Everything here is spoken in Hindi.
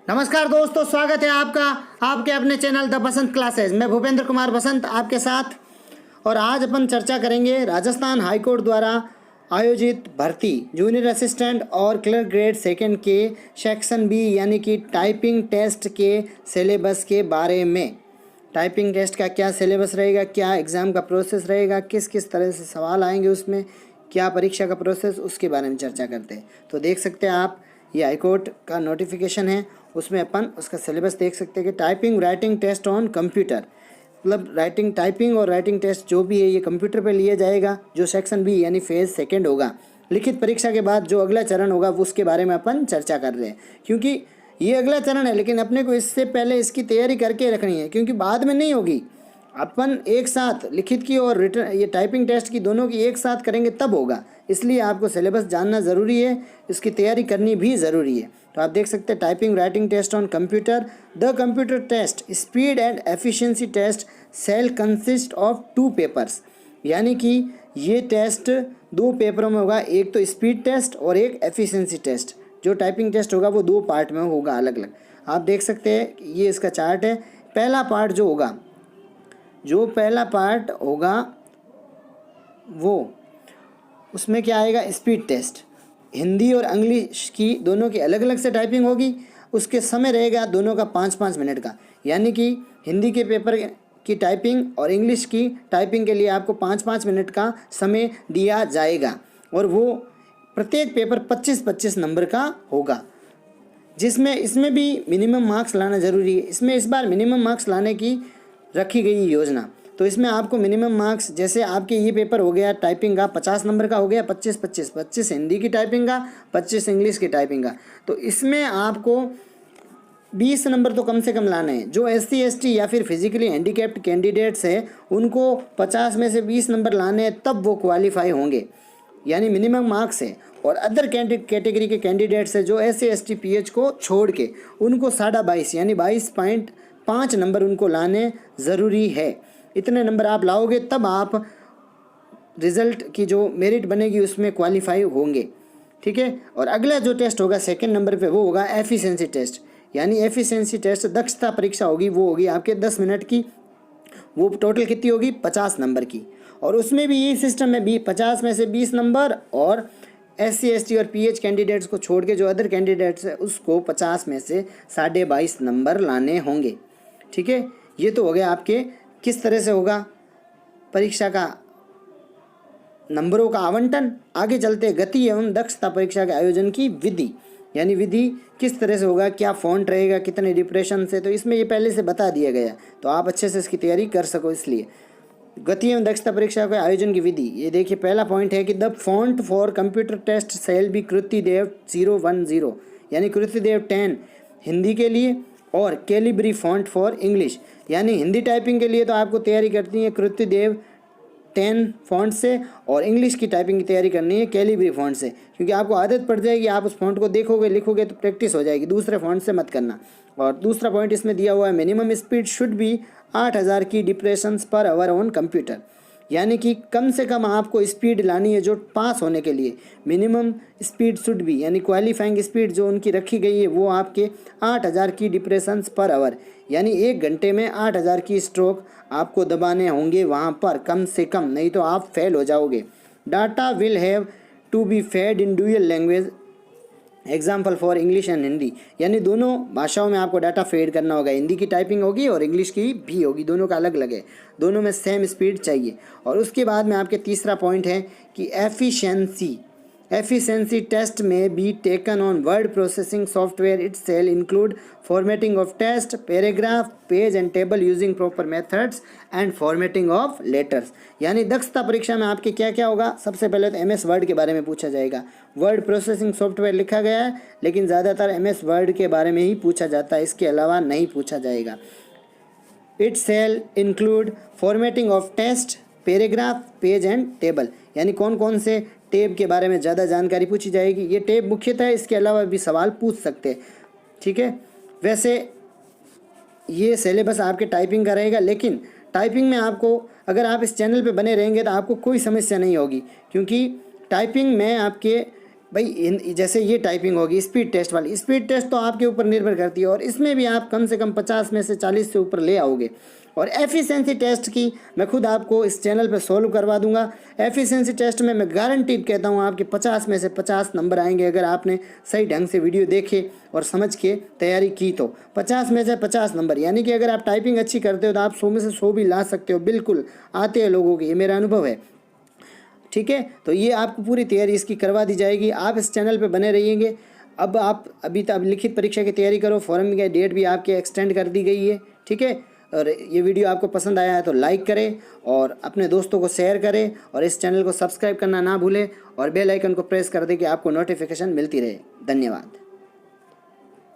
नमस्कार दोस्तों, स्वागत है आपका आपके अपने चैनल द बसंत क्लासेस। मैं भूपेंद्र कुमार बसंत आपके साथ। और आज अपन चर्चा करेंगे राजस्थान हाईकोर्ट द्वारा आयोजित भर्ती जूनियर असिस्टेंट और क्लर्क ग्रेड सेकंड के सेक्शन बी यानी कि टाइपिंग टेस्ट के सिलेबस के बारे में। टाइपिंग टेस्ट का क्या सिलेबस रहेगा, क्या एग्ज़ाम का प्रोसेस रहेगा, किस किस तरह से सवाल आएंगे उसमें, क्या परीक्षा का प्रोसेस, उसके बारे में चर्चा करते हैं। तो देख सकते हैं आप, ये हाईकोर्ट का नोटिफिकेशन है, उसमें अपन उसका सिलेबस देख सकते हैं कि typing writing test on computer, मतलब राइटिंग टाइपिंग और राइटिंग टेस्ट जो भी है ये कंप्यूटर पे लिया जाएगा। जो सेक्शन बी यानी फेज़ सेकंड होगा, लिखित परीक्षा के बाद जो अगला चरण होगा उसके बारे में अपन चर्चा कर रहे हैं, क्योंकि ये अगला चरण है लेकिन अपने को इससे पहले इसकी तैयारी करके रखनी है, क्योंकि बाद में नहीं होगी। अपन एक साथ लिखित की और रिटर्न ये टाइपिंग टेस्ट की दोनों की एक साथ करेंगे तब होगा, इसलिए आपको सिलेबस जानना ज़रूरी है, इसकी तैयारी करनी भी ज़रूरी है। तो आप देख सकते हैं typing writing test on computer, the computer test speed and efficiency test shall consist of 2 papers, यानी कि ये टेस्ट 2 पेपरों में होगा, एक तो स्पीड टेस्ट और एक एफिशिएंसी टेस्ट। जो टाइपिंग टेस्ट होगा वो 2 पार्ट में होगा अलग अलग। आप देख सकते हैं ये इसका चार्ट है। पहला पार्ट होगा वो उसमें क्या आएगा, स्पीड टेस्ट। हिंदी और इंग्लिश की दोनों की अलग अलग से टाइपिंग होगी, उसके समय रहेगा दोनों का 5-5 मिनट का, यानी कि हिंदी के पेपर की टाइपिंग और इंग्लिश की टाइपिंग के लिए आपको 5-5 मिनट का समय दिया जाएगा। और वो प्रत्येक पेपर 25-25 नंबर का होगा, जिसमें इसमें भी मिनिमम मार्क्स लाना ज़रूरी है। इसमें इस बार मिनिमम मार्क्स लाने की रखी गई योजना। तो इसमें आपको मिनिमम मार्क्स, जैसे आपके ये पेपर हो गया टाइपिंग का 50 नंबर का हो गया, 25 हिंदी की टाइपिंग का, 25 इंग्लिश की टाइपिंग का। तो इसमें आपको 20 नंबर तो कम से कम लाने हैं। जो SC ST या फिर फिजिकली हैंडीकैप्ड कैंडिडेट्स हैं उनको 50 में से 20 नंबर लाने हैं, तब वो क्वालिफाई होंगे, यानी मिनिमम मार्क्स है। और अदर कैटेगरी के कैंडिडेट्स है जो SC ST PH को छोड़ के, उनको 22.5 यानी 22.5 नंबर उनको लाने ज़रूरी है। इतने नंबर आप लाओगे तब आप रिज़ल्ट की जो मेरिट बनेगी उसमें क्वालिफाई होंगे, ठीक है। और अगला जो टेस्ट होगा सेकंड नंबर पे, वो होगा एफिशिएंसी टेस्ट, यानी एफिशिएंसी टेस्ट दक्षता परीक्षा होगी। वो होगी आपके 10 मिनट की, वो टोटल कितनी होगी 50 नंबर की। और उसमें भी यही सिस्टम है, 50 में से 20 नंबर, और SC ST और PH कैंडिडेट्स को छोड़ के जो अदर कैंडिडेट्स है उसको 50 में से 22.5 नंबर लाने होंगे, ठीक है। ये तो हो गया आपके किस तरह से होगा परीक्षा का नंबरों का आवंटन। आगे चलते गति एवं दक्षता परीक्षा के आयोजन की विधि, यानी विधि किस तरह से होगा, क्या फ़ॉन्ट रहेगा, कितने डिप्रेशन से, तो इसमें ये पहले से बता दिया गया, तो आप अच्छे से इसकी तैयारी कर सको। इसलिए गति एवं दक्षता परीक्षा के आयोजन की विधि, ये देखिए पहला पॉइंट है कि the font for computer test shall be Krutidev 010, यानी कृतिदेव 10 हिंदी के लिए, और कैलिब्री फॉन्ट फॉर इंग्लिश, यानी हिंदी टाइपिंग के लिए तो आपको तैयारी करनी है कृतिदेव 10 फॉन्ट से, और इंग्लिश की टाइपिंग की तैयारी करनी है कैलिब्री फॉन्ट से, क्योंकि आपको आदत पड़ जाएगी, आप उस फॉन्ट को देखोगे लिखोगे तो प्रैक्टिस हो जाएगी, दूसरे फॉन्ट से मत करना। और दूसरा पॉइंट इसमें दिया हुआ है, मिनिमम स्पीड शुड बी 8000 की depressions per hour on computer, यानी कि कम से कम आपको स्पीड लानी है जो पास होने के लिए। मिनिमम स्पीड शुड बी यानी क्वालिफाइंग स्पीड जो उनकी रखी गई है वो आपके 8000 की डिप्रेशंस पर आवर, यानी 1 घंटे में 8000 की स्ट्रोक आपको दबाने होंगे वहाँ पर कम से कम, नहीं तो आप फेल हो जाओगे। Data will have to be fed in dual language, example for English and Hindi, यानी दोनों भाषाओं में आपको डाटा फेड करना होगा। हिंदी की टाइपिंग होगी और इंग्लिश की भी होगी, दोनों का अलग अलग है, दोनों में सेम स्पीड चाहिए। और उसके बाद में आपके तीसरा पॉइंट है कि एफिशिएंसी टेस्ट में be taken on word processing software it shall include formatting of text, paragraph, page and table using proper methods and formatting of letters, यानी दक्षता परीक्षा में आपके क्या क्या होगा। सबसे पहले तो MS वर्ड के बारे में पूछा जाएगा। वर्ड प्रोसेसिंग सॉफ्टवेयर लिखा गया है लेकिन ज़्यादातर MS वर्ड के बारे में ही पूछा जाता है, इसके अलावा नहीं पूछा जाएगा। It shall include formatting of text, paragraph, page and table, यानी कौन कौन से टेब के बारे में ज़्यादा जानकारी पूछी जाएगी। ये टेब मुख्यतः है, इसके अलावा भी सवाल पूछ सकते हैं, ठीक है। वैसे ये सिलेबस आपके टाइपिंग का रहेगा, लेकिन टाइपिंग में आपको, अगर आप इस चैनल पे बने रहेंगे तो आपको कोई समस्या नहीं होगी, क्योंकि टाइपिंग में आपके भाई जैसे ये टाइपिंग होगी स्पीड टेस्ट वाली, स्पीड टेस्ट तो आपके ऊपर निर्भर करती है और इसमें भी आप कम से कम 50 में से 40 से ऊपर ले आओगे। और एफिशिएंसी टेस्ट की मैं खुद आपको इस चैनल पे सॉल्व करवा दूंगा। एफिशिएंसी टेस्ट में मैं गारंटीड कहता हूँ आपके 50 में से 50 नंबर आएंगे अगर आपने सही ढंग से वीडियो देखे और समझ के तैयारी की तो 50 में से 50 नंबर, यानी कि अगर आप टाइपिंग अच्छी करते हो तो आप 100 में से 100 भी ला सकते हो, बिल्कुल आते हैं लोगों के, ये मेरा अनुभव है। ठीक है, तो ये आपको पूरी तैयारी इसकी करवा दी जाएगी, आप इस चैनल पे बने रहिएंगे। अब आप अभी तक लिखित परीक्षा की तैयारी करो, फॉरम की डेट भी आपके एक्सटेंड कर दी गई है। ठीक है, और ये वीडियो आपको पसंद आया है तो लाइक करें और अपने दोस्तों को शेयर करें और इस चैनल को सब्सक्राइब करना ना भूलें और बेल आइकन को प्रेस कर दें कि आपको नोटिफिकेशन मिलती रहे। धन्यवाद।